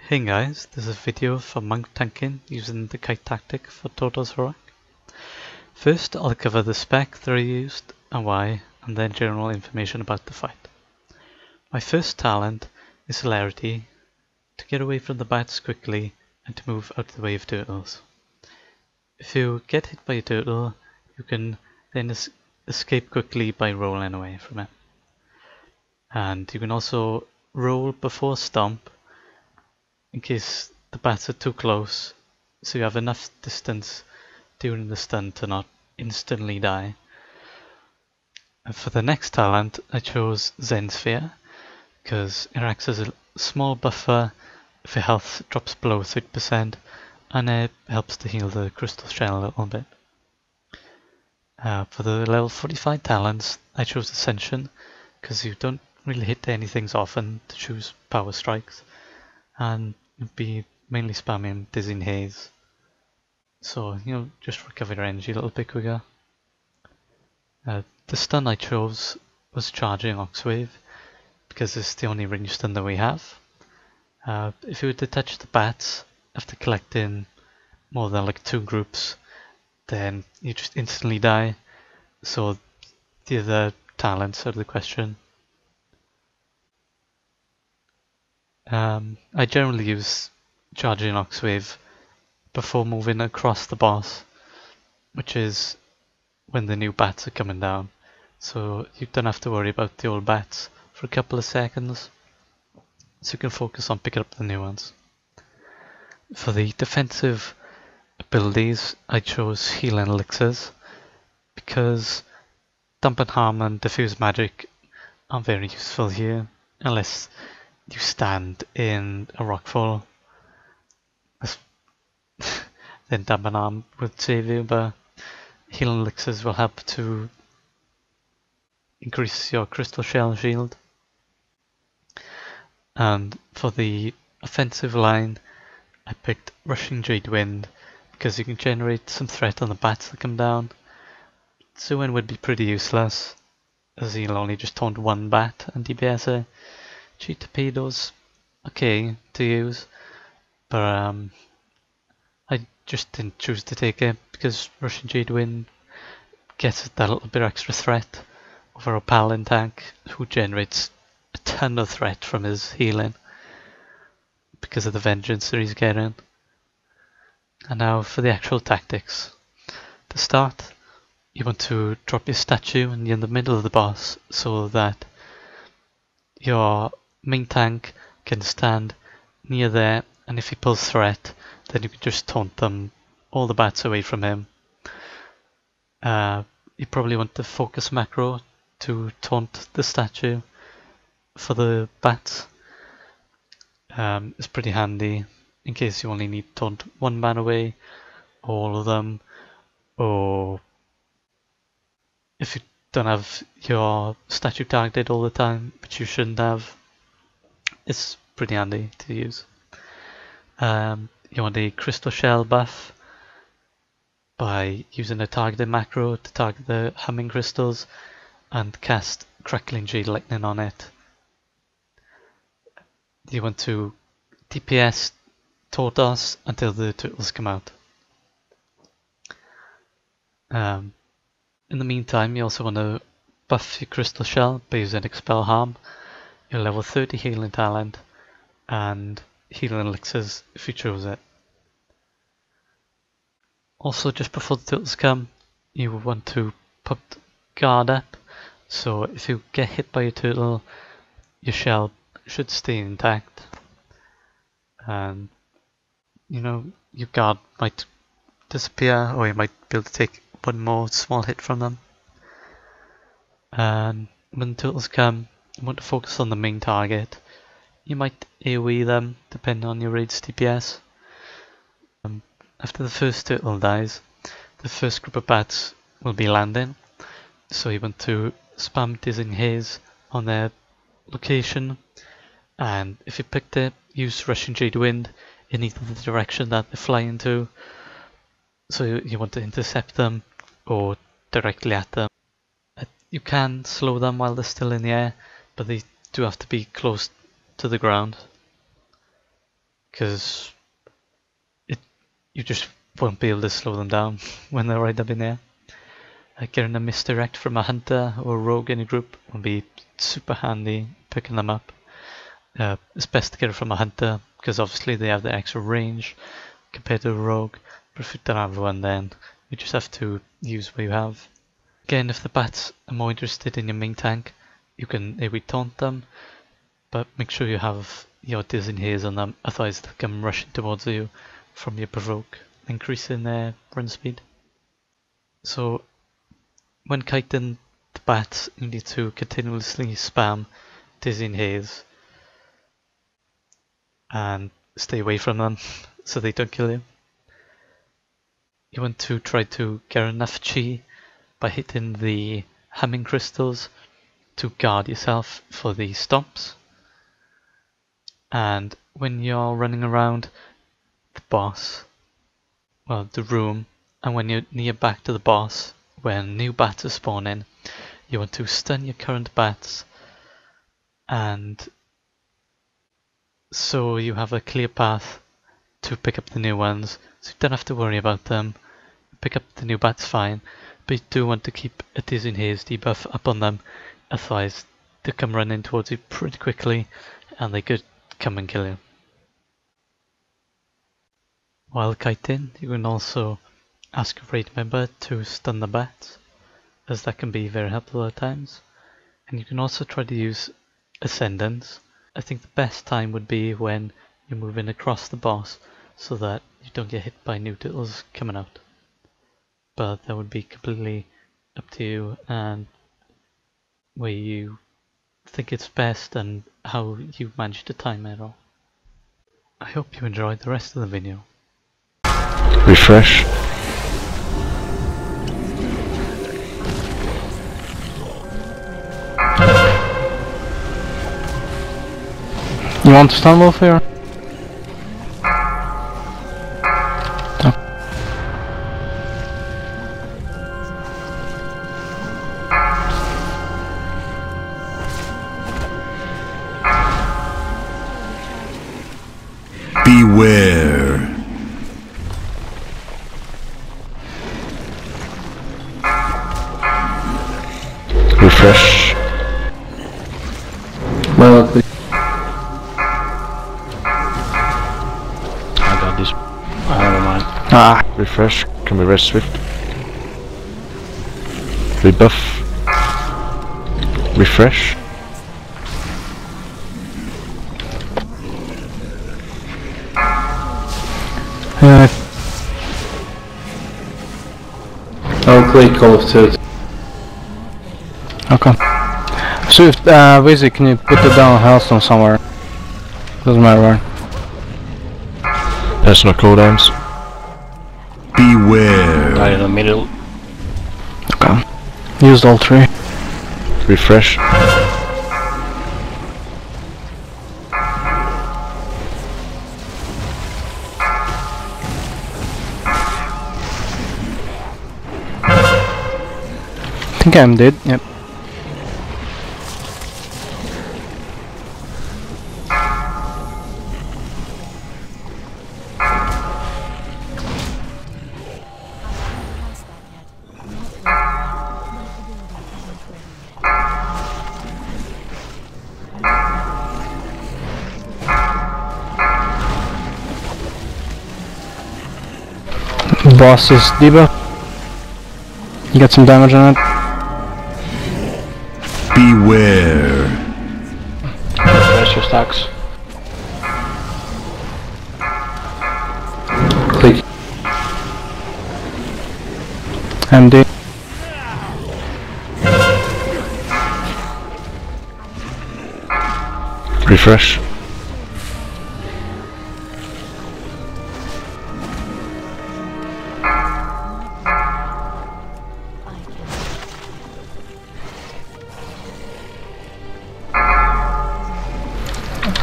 Hey guys, this is a video for monk tanking using the kite tactic for Tortos Heroic. First I'll cover the spec that I used and why, and then general information about the fight. My first talent is Celerity, to get away from the bats quickly and to move out of the way of turtles. If you get hit by a turtle, you can then escape quickly by rolling away from it. And you can also roll before stomp in case the bats are too close, so you have enough distance during the stun to not instantly die. And for the next talent I chose Zen Sphere because it acts as a small buffer if your health drops below 30% and it helps to heal the crystal shell a little bit. For the level 45 talents I chose Ascension because you don't really hit anything often to choose power strikes, and you'd be mainly spamming Dizzying Haze, so just recover your energy a little bit quicker. The stun I chose was Charging Oxwave because it's the only range stun that we have. If you were to touch the bats after collecting more than like 2 groups, then you just instantly die, so the other talents are the question. I generally use Charging Oxwave before moving across the boss, which is when the new bats are coming down, so you don't have to worry about the old bats for a couple of seconds, so you can focus on picking up the new ones. For the defensive abilities I chose Healing Elixirs because Dampen Harm and Diffuse Magic aren't very useful here unless you stand in a rockfall. Then Dampen Harm would save you, but Healing Elixirs will help to increase your crystal shell shield. And for the offensive line I picked Rushing Jade Wind because you can generate some threat on the bats that come down. Suin would be pretty useless as he'll only just taunt one bat and DPS it. Cheat Torpedoes, okay to use, but I just didn't choose to take it because Russian Jade Wind gets that little bit extra threat over a paladin tank who generates a ton of threat from his healing because of the vengeance that he's getting. And now for the actual tactics. To start, you want to drop your statue in the middle of the boss so that your main tank can stand near there, and if he pulls threat then you can just taunt them, all the bats away from him. You probably want the focus macro to taunt the statue for the bats. It's pretty handy in case you only need to taunt one bat away, all of them, or if you don't have your statue targeted all the time, which you shouldn't have, it's pretty handy to use. You want a crystal shell buff by using a targeted macro to target the humming crystals and cast Crackling Jade Lightning on it. You want to DPS Tortos until the turtles come out. In the meantime, you also want to buff your crystal shell by using Expel Harm, your level 30 healing talent, and Healing Elixirs if you chose it. Also, just before the turtles come, you want to put guard up, so if you get hit by a turtle, your shell should stay intact, and your guard might disappear, or you might be able to take one more small hit from them. And when the turtles come, you want to focus on the main target. You might AoE them depending on your raid's DPS. After the first turtle dies, the first group of bats will be landing, so you want to spam Dizzying Haze on their location, and if you picked it, use Rushing Jade Wind in either the direction that they fly into, so you want to intercept them or directly at them. You can slow them while they're still in the air, but they do have to be close to the ground because you just won't be able to slow them down when they're right up in there. Getting a misdirect from a hunter or a rogue in a group will be super handy picking them up. It's best to get it from a hunter because obviously they have the extra range compared to a rogue, but if you don't have one, then you just have to use what you have. Again, if the bats are more interested in your main tank, you can maybe taunt them, but make sure you have your dizzying haze on them, otherwise they'll come rushing towards you from your provoke, increasing their run speed. So when kiting the bats, you need to continuously spam dizzying haze and stay away from them so they don't kill you. You want to try to get enough chi by hitting the humming crystals to guard yourself for the stomps. And when you're running around the boss, well, the room, and when you're near back to the boss, when new bats are spawning, you want to stun your current bats, and so you have a clear path to pick up the new ones, so you don't have to worry about them. Pick up the new bats fine, but you do want to keep a dizzying haze debuff up on them, otherwise they come running towards you pretty quickly and they could come and kill you. While kiting, you can also ask a raid member to stun the bats, as that can be very helpful at times. And you can also try to use ascendance. I think the best time would be when you're moving across the boss so that you don't get hit by new turtles coming out. But that would be completely up to you and where you think it's best and how you manage to time it all. I hope you enjoyed the rest of the video. Refresh. You want to stun wolf here? Beware. Refresh. Well, I got this. Never mind. Ah, refresh. Can we rest swift? Rebuff. Refresh. I'll click Call of Duty. Okay. Swift, Wizzy, can you put it down Hellstone somewhere? Doesn't matter where. Personal cooldowns. Beware. Right in the middle. Okay. Used all three. Refresh. I think I'm dead, yep. Boss is debuff. You got some damage on it. Beware. Refresh your stacks. Click. MD. Refresh.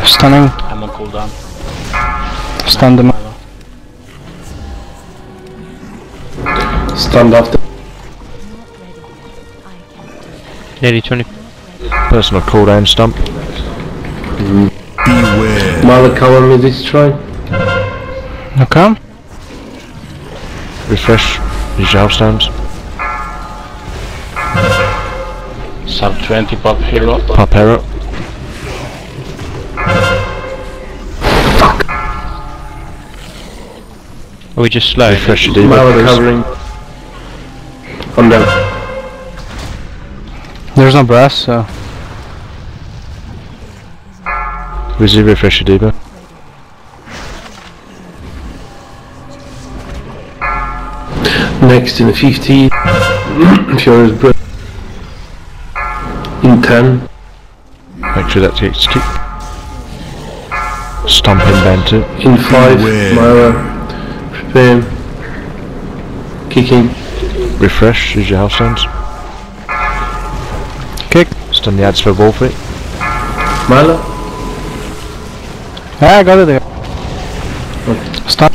Stunning. I'm on cooldown. Stun them. Stand after. 80-20. Personal cooldown stomp. Beware. Mother cover me this try. Okay. Refresh. Use your health stones. Sub 20 pop hero. Pop arrow. Are we just slow? Refresh your Now debuff, please. recovering. I'm down. There's no brass, so. Wizzy, refresh your debuff. Next in 50. Furious Breath. In 10. Make sure that takes kick. Stomping Banter. In 5. Beware. Myra. Prepare. Kicking. Refresh. Use your health stones. Kick. Stun the ads for Wolfie. Myla. Ah, I got it there. Stop.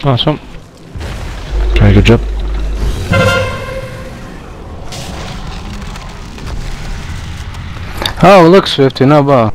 Awesome. Okay, good job. Oh, look, Swifty, no ball.